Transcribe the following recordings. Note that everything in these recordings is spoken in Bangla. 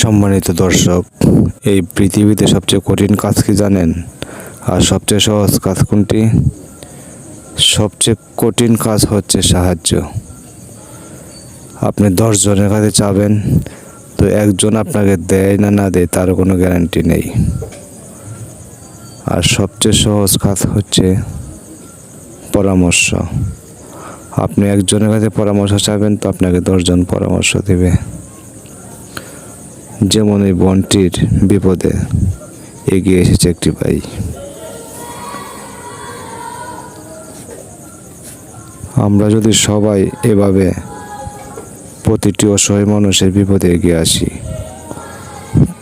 সম্মানিত দর্শক, এই পৃথিবীতে সবচেয়ে কঠিন কাজ কি জানেন? আর সবচেয়ে সহজ কাজ কোনটি? সবচেয়ে কঠিন কাজ হচ্ছে সাহায্য। আপনি 10 জনের কাছে চাবেন, তো একজন আপনাকে দেয় না না দেয় তার কোনো গ্যারান্টি নেই। আর সবচেয়ে সহজ কাজ হচ্ছে পরামর্শ। আপনি একজনের কাছে পরামর্শ চাবেন, তো আপনাকে 10 জন পরামর্শ দেবে। যেমন এই বোনটির বিপদে এগিয়ে এসেছে একটি ভাই। আমরা যদি সবাই এভাবে প্রতিটি অসহায় মানুষের বিপদে এগিয়ে আসি,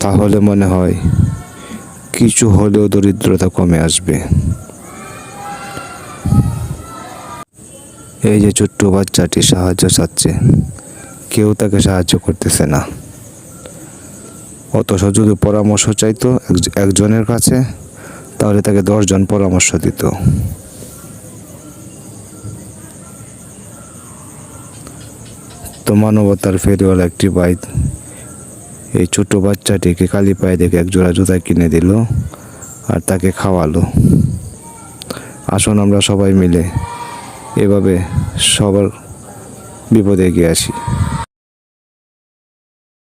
তাহলে মনে হয় কিছু হলেও দরিদ্রতা কমে আসবে। এই যে ছোট্ট বাচ্চাটি সাহায্য চাচ্ছে, কেউ তাকে সাহায্য করতেছে না। অথচ যদি পরামর্শ চাইতো একজনের কাছে, তাহলে তাকে 10 জন পরামর্শ দিত। তো মানবতার ফেরিওয়ালা একটি ভাই এই ছোট বাচ্চাটিকে কালী পায়ে দেখে এক জোড়া জুতা কিনে দিল আর তাকে খাওয়ালো। আসুন আমরা সবাই মিলে এভাবে সবার বিপদে এগিয়ে আসি।